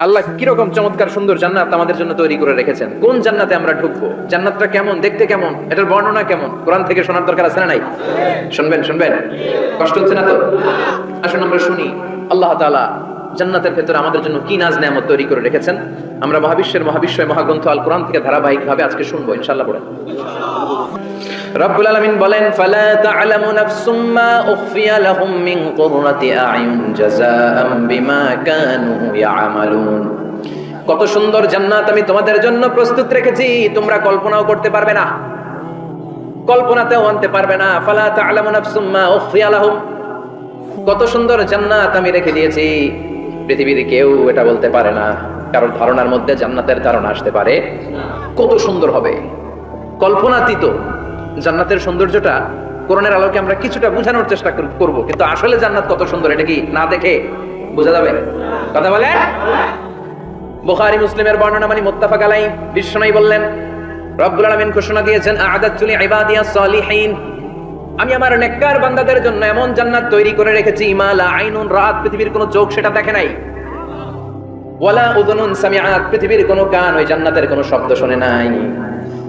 আল্লাহ কিরকম চমৎকার সুন্দর জান্নাত আমাদের জন্য তৈরি করে রেখেছেন। কোন জান্নাতে আমরা ঢুকবো, জান্নাতটা কেমন, দেখতে কেমন, এটার বর্ণনা কেমন, কোরআন থেকে শোনার দরকার আছে না নাই? শুনবেন শুনবেন, কষ্ট হচ্ছে না তো? আসুন আমরা শুনি আল্লাহ তাআলা জান্নাতের ভেতরে আমাদের জন্য কি নাজ নেয়ামত তৈরি করে রেখেছেন। আমরা মহাবিশ্বয় মহাগ্রন্থ আল কোরআন থেকে ধারাবাহিকভাবে আজকে শুনবো ইনশাআল্লাহ। পড়েন। রব্বুল আলামিন বলেন, ফালা তা'লামু নাফসুম মা উখফিয়া লাহুম মিন কুররাতি আ'য়ুন জাযাআম বিমা কানু ইয়া'মালুন। কত সুন্দর জান্নাত আমি তোমাদের জন্য প্রস্তুত রেখেছি, তোমরা কল্পনাও করতে পারবে না, কল্পনাতেও আনতে পারবে না। ফালা তা'লামু নাফসুম মা উখফিয়া লাহুম, কত সুন্দর জান্নাত আমি রেখে দিয়েছি, পৃথিবীর কেউ এটা বলতে পারে না, কারণ ধারণার মধ্যে জান্নাতের ধারণা আসতে পারে কত সুন্দর হবে। কল্পনাতীত জান্নাতের সৌন্দর্যটা কোরআনের আলোকে আমরা কিছুটা বোঝানোর চেষ্টা করব, কিন্তু আসলে জান্নাত কত সুন্দর এটা কি না দেখে বোঝা যাবে? কথা বলেন। বুখারী মুসলিমের বর্ণনা মানে মুত্তাফাক আলাইহি, বিশ্বনবী বললেন, রব্বুল আলামিন ঘোষণা দিয়েছেন, আ'আদাতু লিইবাদিয়াস সালিহিন, আমি আমার নেককার বান্দাদের জন্য এমন জান্নাত তৈরি করে রেখেছি, মা লা আইনুন রাআত, পৃথিবীর কোনো চোখ সেটা দেখে নাই, ওয়ালা উযুনুন সামিআত, পৃথিবীর কোনো কান ওই জান্নাতের কোনো শব্দ শুনে নাই,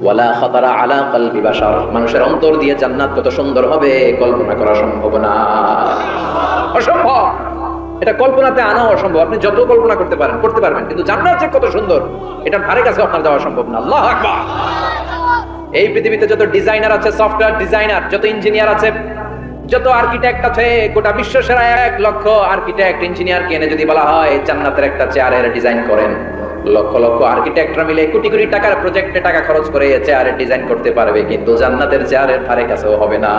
ওয়ালা খাতারা আলা কলবি বাশার, মানুষের অন্তর দিয়ে জান্নাত কত সুন্দর হবে কল্পনা করা সম্ভব না, অসম্ভব। এটা কল্পনাতে আনা অসম্ভব। আপনি যত কল্পনা করতে পারবেন, কিন্তু জান্নাত যে কত সুন্দর এটার ধারে কাছে আপনার যাওয়া সম্ভব না। আল্লাহু আকবার। এই পৃথিবীতে যত ডিজাইনার আছে, সফটওয়্যার ডিজাইনার, যত ইঞ্জিনিয়ার আছে, যত আর্কিটেক্ট আছে, গোটা বিশ্ব সেরা 1 লক্ষ আর্কিটেক্ট ইঞ্জিনিয়ারকে এনে যদি বলা হয় জান্নাতের একটা চেয়ারের ডিজাইন করেন, লক্ষ লক্ষ আর্কিটেক্টরা মিলে কোটি কোটি টাকার প্রজেক্টে টাকা খরচ করে চেয়ারের ডিজাইন করতে পারবে, কিন্তু জান্নাতের চেয়ারের ধারে কাছেও হবে না।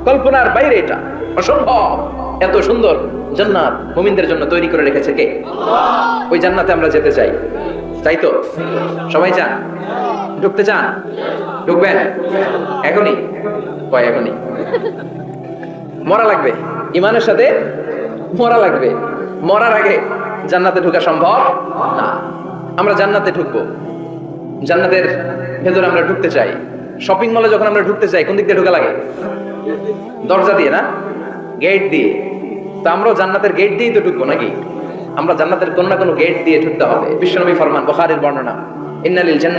কল্পনার বাইরে, এটা অসম্ভব। এত সুন্দর জান্নাত মুমিনদের জন্য তৈরি করে রেখেছে কে? ওই জান্নাতে আমরা যেতে চাই, তাই তো? সবাই চান? ঢুকতে চান? ঢুকবেন এখনই? কয় এখনই? মরা লাগবে, ইমানের সাথে মরা লাগবে। মরার আগে জান্নাতে ঢোকা সম্ভব না। আমরা জান্নাতে ঢুকবো, জান্নাতের ভেতরে আমরা ঢুকতে চাই। শপিং মলে যখন আমরা ঢুকতে চাই, কোন দিক দিয়ে ঢোকা লাগে? দরজা দিয়ে না, গেট দিয়ে। তো আমরাও জান্নাতের গেট দিয়েই তো ঢুকবো নাকি? আমরা জান্নাতের কোন না কোন গেট দিয়ে ঢুকতে হবে। বিশ্বনবী ফরমান, বুখারীর বর্ণনা, ইন্নালিল জান্নাত